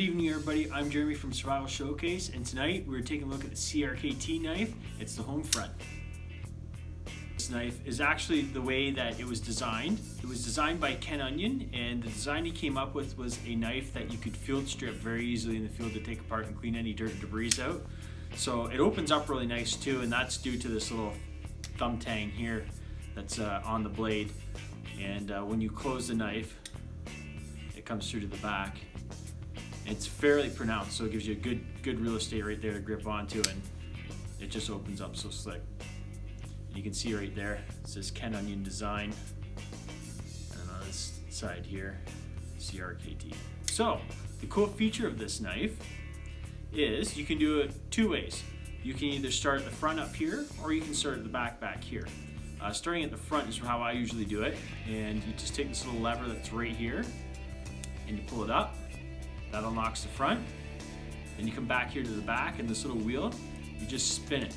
evening, everybody. I'm Jeremy from Survival Showcase, and tonight we're taking a look at the CRKT knife. It's the Homefront. This knife is actually the way that it was designed. It was designed by Ken Onion, and the design he came up with was a knife that you could field strip very easily in the field to take apart and clean any dirt and debris out. So it opens up really nice too, and that's due to this little thumb tang here that's on the blade. And when you close the knife, it comes through to the back. It's fairly pronounced, so it gives you a good real estate right there to grip onto, and it just opens up so slick. You can see right there, it says Ken Onion Design, and on this side here, CRKT. So, the cool feature of this knife is you can do it two ways. You can either start at the front up here, or you can start at the back here. Starting at the front is how I usually do it, and you just take this little lever that's right here, and you pull it up. That unlocks the front. Then you come back here to the back, and this little wheel, you just spin it.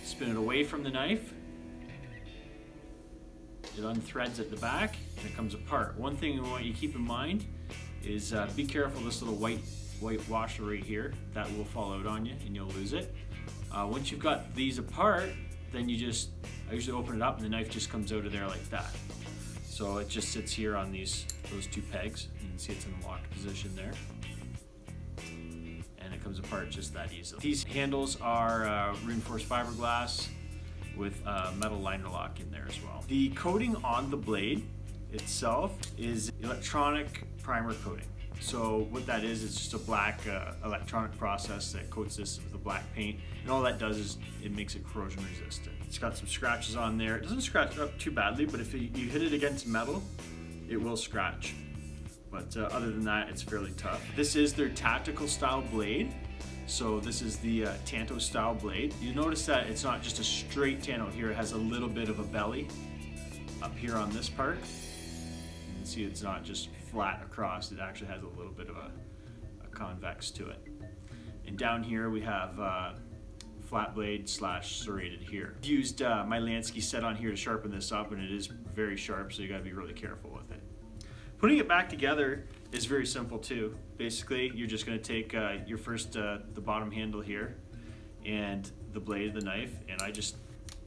Spin it away from the knife. It unthreads at the back, and it comes apart. One thing we want you to keep in mind is be careful of this little white washer right here. That will fall out on you, and you'll lose it. Once you've got these apart, then I usually open it up, and the knife just comes out of there like that. So it just sits here on those two pegs. You can see it's in the locked position there. And it comes apart just that easily. These handles are reinforced fiberglass with metal liner lock in there as well. The coating on the blade itself is electronic primer coating. So what that is, it's just a black electronic process that coats this with a black paint, and all that does is it makes it corrosion resistant. It's got some scratches on there. It doesn't scratch up too badly, but if you hit it against metal, it will scratch. But other than that, it's fairly tough. This is their tactical style blade. So this is the Tanto style blade. You notice that it's not just a straight Tanto here, it has a little bit of a belly up here on this part. You can see it's not just flat across, it actually has a little bit of a convex to it. And down here we have flat blade / serrated here. I've used my Lansky set on here to sharpen this up, and it is very sharp, so you gotta be really careful with it. Putting it back together is very simple too. Basically, you're just gonna take your first, the bottom handle here and the blade of the knife, and I just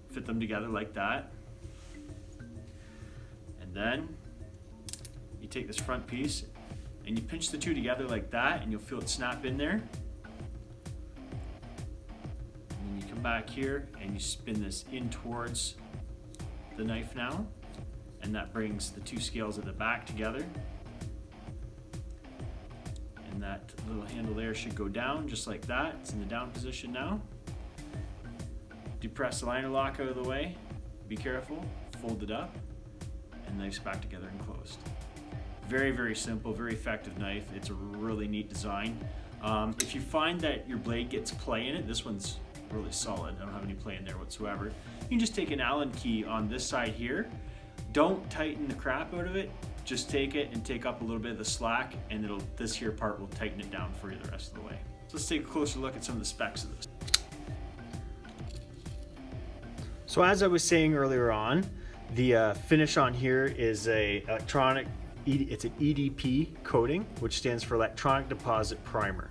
fit them together like that. And then you take this front piece and you pinch the two together like that, and you'll feel it snap in there. And then you come back here and you spin this in towards the knife now, and that brings the two scales at the back together. And that little handle there should go down just like that. It's in the down position now. Depress the liner lock out of the way. Be careful, fold it up, and the knife's back together and closed. Very, very simple, very effective knife. It's a really neat design. If you find that your blade gets play in it, this one's really solid. I don't have any play in there whatsoever. You can just take an Allen key on this side here. Don't tighten the crap out of it. Just take it and take up a little bit of the slack, and this here part will tighten it down for you the rest of the way. So let's take a closer look at some of the specs of this. So as I was saying earlier on, the finish on here is it's an EDP coating, which stands for Electronic Deposit Primer.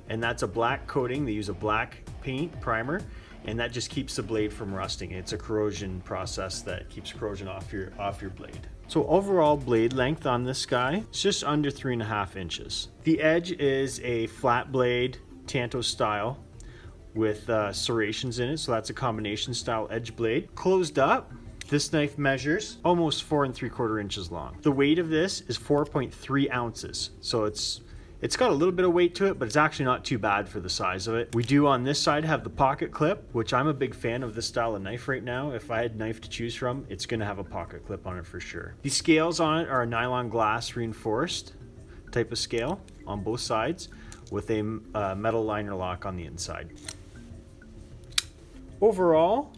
And that's a black coating. They use a black paint primer, and that just keeps the blade from rusting. It's a corrosion process that keeps corrosion off your blade. So overall blade length on this guy is just under 3.5 inches. The edge is a flat blade Tanto style with serrations in it, so that's a combination style edge blade. Closed up, this knife measures almost 4 3/4 inches long. The weight of this is 4.3 ounces. So it's got a little bit of weight to it, but it's actually not too bad for the size of it. We do on this side have the pocket clip, which I'm a big fan of this style of knife right now. If I had a knife to choose from, it's gonna have a pocket clip on it for sure. The scales on it are a nylon glass reinforced type of scale on both sides with a metal liner lock on the inside. Overall,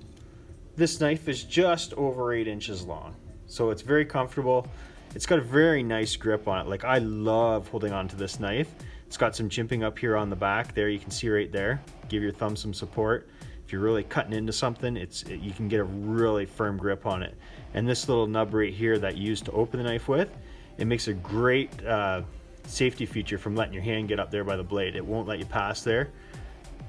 this knife is just over 8 inches long, so it's very comfortable. It's got a very nice grip on it. Like, I love holding on to this knife. It's got some jimping up here on the back there. You can see right there. Give your thumb some support. If you're really cutting into something, you can get a really firm grip on it. And this little nub right here that you use to open the knife with, it makes a great safety feature from letting your hand get up there by the blade. It won't let you pass there.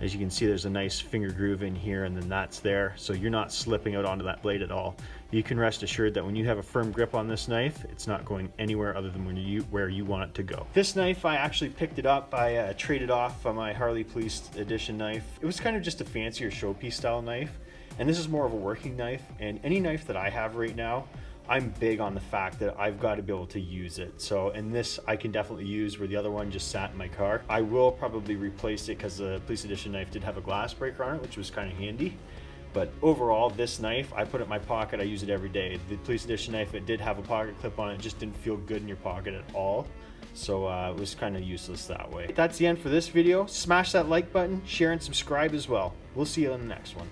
As you can see, there's a nice finger groove in here, and then that's there, so you're not slipping out onto that blade at all. You can rest assured that when you have a firm grip on this knife, it's not going anywhere other than where you want it to go. This knife, I actually picked it up. I traded off my Harley Police Edition knife. It was kind of just a fancier showpiece style knife, and this is more of a working knife. And any knife that I have right now, I'm big on the fact that I've got to be able to use it. So, and this I can definitely use where the other one just sat in my car. I will probably replace it because the Police Edition knife did have a glass breaker on it, which was kind of handy. But overall, this knife, I put it in my pocket, I use it every day. The Police Edition knife, it did have a pocket clip on it, just didn't feel good in your pocket at all. So it was kind of useless that way. That's the end for this video. Smash that like button, share and subscribe as well. We'll see you in the next one.